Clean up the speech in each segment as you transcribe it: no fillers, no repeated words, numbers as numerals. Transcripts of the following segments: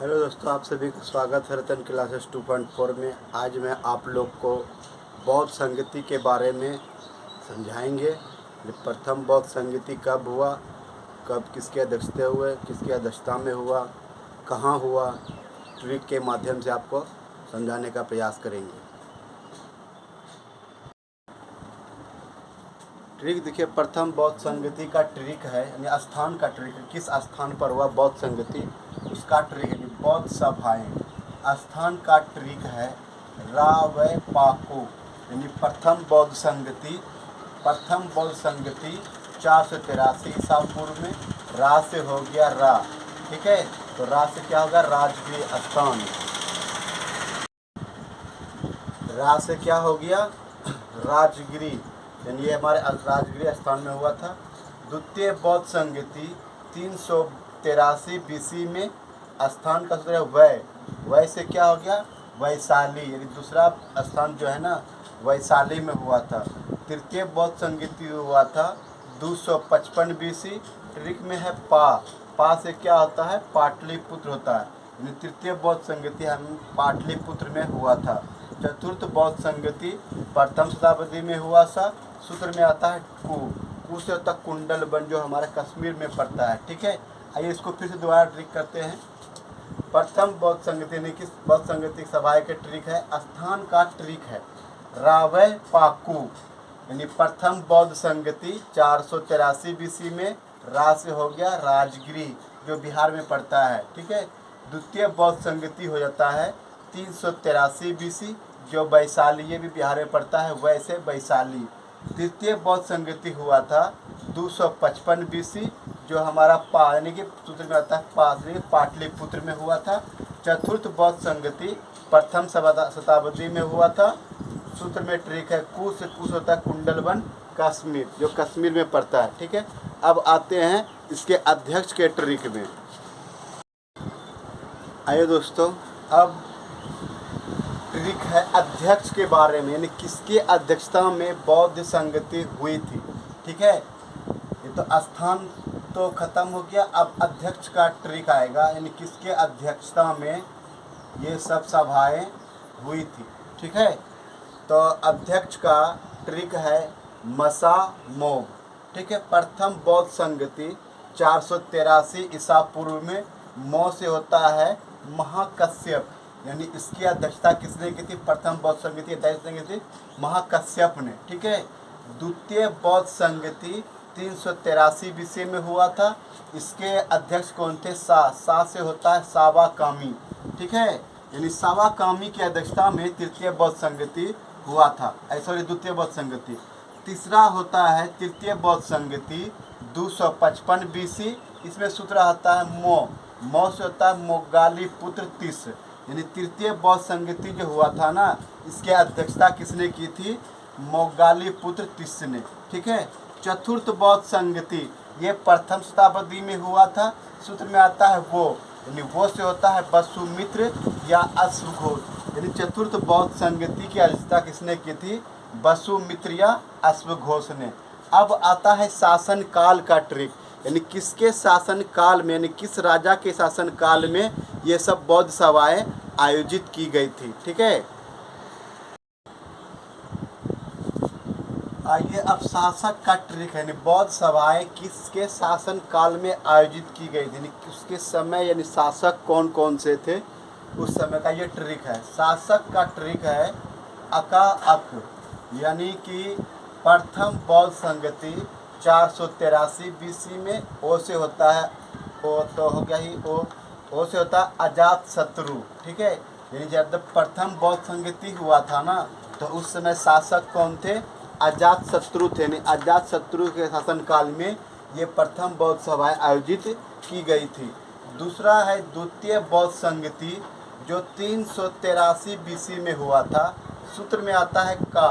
Hello दोस्तों, आप सभी का स्वागत है रतन क्लासेस 2.4 में। आज मैं आप लोग को बौद्ध संगति के बारे में समझाएंगे। प्रथम बौद्ध संगति कब हुआ, कब किसकी अध्यक्षता हुए, किसकी अध्यक्षता में हुआ, कहाँ हुआ, ट्रिक के माध्यम से आपको समझाने का प्रयास करेंगे। ट्रिक देखिए, प्रथम बौद्ध संगति का ट्रिक है यानी स्थान का ट्रिक है। किस स्थान पर हुआ बौद्ध संगति, उसका ट्रिक है। बौद्ध सभाएं, स्थान का ट्रिक है रावैपाकू यानी प्रथम बौद्ध संगति। प्रथम बौद्ध संगति 483 ईसा पूर्व में। रा से हो गया रा, ठीक है। तो रा से क्या होगा, राजगीर स्थान। रा से क्या हो गया, राजगिरी, यानी ये हमारे राजगिरी स्थान में हुआ था। द्वितीय बौद्ध संगति 383 बीसी में। स्थान का सूत्र है वै। वै से क्या हो गया, वैशाली, यानी दूसरा स्थान जो है ना वैशाली में हुआ था। तृतीय बौद्ध संगति हुआ था 255 बीसी। ट्रिक में है पा। पा से क्या होता है, पाटलिपुत्र होता है, यानी तृतीय बौद्ध संगति हम पाटलिपुत्र में हुआ था। चतुर्थ बौद्ध संगति प्रथम शताब्दी में हुआ सा। सूत्र में आता है कु से होता कुंडल बन, जो हमारे कश्मीर में पड़ता है, ठीक है। आइए इसको फिर से दोबारा ट्रिक करते हैं। प्रथम बौद्ध संगति यानी कि बौद्ध संगति सभा के ट्रिक है, स्थान का ट्रिक है रावैपाकू, यानी प्रथम बौद्ध संगति 483 बीसी में। रा से हो गया राजगिरी, जो बिहार में पड़ता है, ठीक है। द्वितीय बौद्ध संगति हो जाता है 383 बीसी, जो वैशाली, ये भी बिहार में पड़ता है, वैसे वैशाली। तृतीय बौद्ध संगति हुआ था 255 बीसी, जो हमारा पा यानी कि सूत्र में आता है पाटलिपुत्र में हुआ था। चतुर्थ बौद्ध संगति प्रथम शताब्दी में हुआ था। सूत्र में ट्रिक है कु से कुश होता है कुंडलवन, कश्मीर, जो कश्मीर में पड़ता है, ठीक है। अब आते हैं इसके अध्यक्ष के ट्रिक में। आइए दोस्तों, अब ट्रिक है अध्यक्ष के बारे में, यानी किसकी अध्यक्षता में बौद्ध संगति हुई थी, ठीक है। ये तो स्थान तो खत्म हो गया, अब अध्यक्ष का ट्रिक आएगा, यानी किसके अध्यक्षता में ये सब सभाएं हुई थी, ठीक है। तो अध्यक्ष का ट्रिक है मसा मोग, ठीक है। प्रथम बौद्ध संगति 483 ईसा पूर्व में। मौ से होता है महाकश्यप, यानी इसकी अध्यक्षता किसने की थी, प्रथम बौद्ध संगति अध्यक्ष थी महाकश्यप ने, ठीक है। द्वितीय बौद्ध संगति 383 बीसी में हुआ था। इसके अध्यक्ष कौन थे, सा से होता है सावाकामी, ठीक है, यानी सावाकामी की अध्यक्षता में तृतीय बौद्ध संगति हुआ था, सॉरी द्वितीय बौद्ध संगति। तीसरा होता है तृतीय बौद्ध संगति 255 बीसी। इसमें सूत्र आता है मौ से होता है मोगाली पुत्र तीस, यानी तृतीय बौद्ध संगति जो हुआ था ना, इसके अध्यक्षता किसने की थी, मोगाली पुत्र तीस ने, ठीक है। चतुर्थ बौद्ध संगति ये प्रथम शताब्दी में हुआ था। सूत्र में आता है वो, यानी वो से होता है वसुमित्र या अश्वघोष, यानी चतुर्थ बौद्ध संगति की अध्यक्षता किसने की थी, वसुमित्र या अश्वघोष ने। अब आता है शासन काल का ट्रिक, यानी किसके शासन काल में, यानी किस राजा के शासन काल में ये सब बौद्ध सभाएं आयोजित की गई थी, ठीक है। आइए अब शासक का ट्रिक है, यानी बौद्ध सभाएं किसके शासन काल में आयोजित की गई थी, यानी उसके समय, यानी शासक कौन कौन से थे उस समय का ये ट्रिक है। शासक का ट्रिक है अका अक, यानी कि प्रथम बौद्ध संगति 483 बीसी में। ओ से होता है, ओ तो हो गया ही, ओ से होता है अजात शत्रु, ठीक है। यानी जब प्रथम बौद्ध संगति हुआ था ना, तो उस समय शासक कौन थे, अजात शत्रु थे, यानी अजात शत्रु के शासन काल में ये प्रथम बौद्ध सभाएं आयोजित की गई थी। दूसरा है द्वितीय बौद्ध संगति, जो 383 बीसी में हुआ था। सूत्र में आता है का,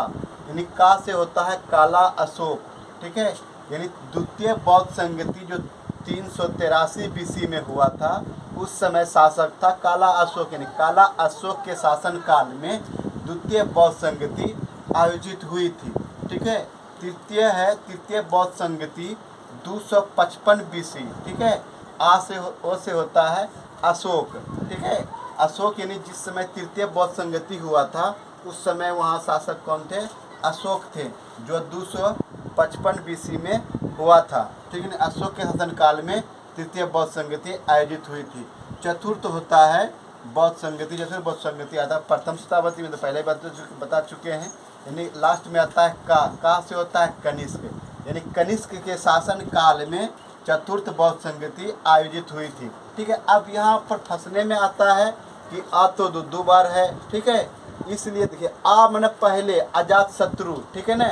यानी का से होता है काला अशोक, ठीक है। यानी द्वितीय बौद्ध संगति जो 383 बीसी में हुआ था, उस समय शासक था काला अशोक, यानी काला अशोक के शासन काल में द्वितीय बौद्ध संगति आयोजित हुई थी, ठीक है। तृतीय बौद्ध संगति 255 बीसी, ठीक है। ओ से होता है अशोक, ठीक है। अशोक यानी जिस समय तृतीय बौद्ध संगति हुआ था उस समय वहाँ शासक कौन थे? अशोक थे, जो 255 BC में हुआ था, ठीक है ना। अशोक के शासनकाल में तृतीय बौद्ध संगति आयोजित हुई थी। चतुर्थ होता है बौद्ध संगति, जैसे बौद्ध संगति आता है प्रथम शताब्दी में, तो पहले बता चुके हैं। यानी लास्ट में आता है का से होता है कनिष्क, यानी कनिष्क के शासन काल में चतुर्थ बौद्ध संगति आयोजित हुई थी, ठीक है। अब यहाँ पर फंसने में आता है कि आ तो दो बार है, ठीक है। इसलिए देखिए आ मैंने पहले अजात शत्रु, ठीक है ना।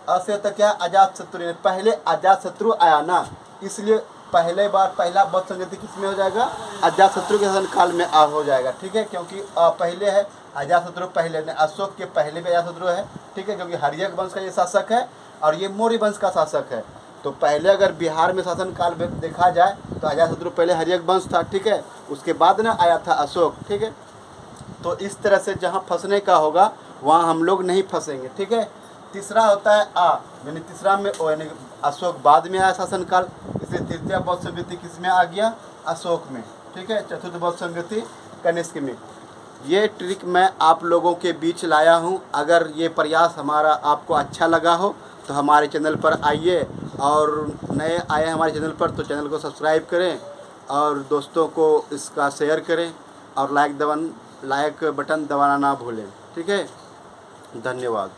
असे होता क्या? अजात शत्रु, पहले अजात शत्रु आया ना, इसलिए पहले बार पहला बौद्ध संगति किस में हो जाएगा? अजात शत्रु के शासन काल में हो जाएगा, ठीक है। क्योंकि पहले है अजात शत्रु, पहले अशोक के पहले भी अजात शत्रु है, ठीक है। क्योंकि हर्यक वंश का ये शासक है और ये मौर्य वंश का शासक है। तो पहले अगर बिहार में शासन काल में देखा जाए तो अजातशत्रु पहले हर्यक वंश था, ठीक है। उसके बाद ना आया था अशोक, ठीक है। तो इस तरह से जहाँ फंसने का होगा वहाँ हम लोग नहीं फंसेंगे, ठीक है। तीसरा होता है आ, यानी तीसरा में ओ, यानी अशोक बाद में आया शासनकाल, इसलिए तृतीय बौद्ध संगति किस में आ गया? अशोक में, ठीक है। चतुर्थ बौद्ध संगति कनिष्क में। ये ट्रिक मैं आप लोगों के बीच लाया हूँ। अगर ये प्रयास हमारा आपको अच्छा लगा हो तो हमारे चैनल पर आइए, और नए आए हमारे चैनल पर तो चैनल को सब्सक्राइब करें और दोस्तों को इसका शेयर करें और लाइक बटन दबाना ना भूलें, ठीक है। धन्यवाद।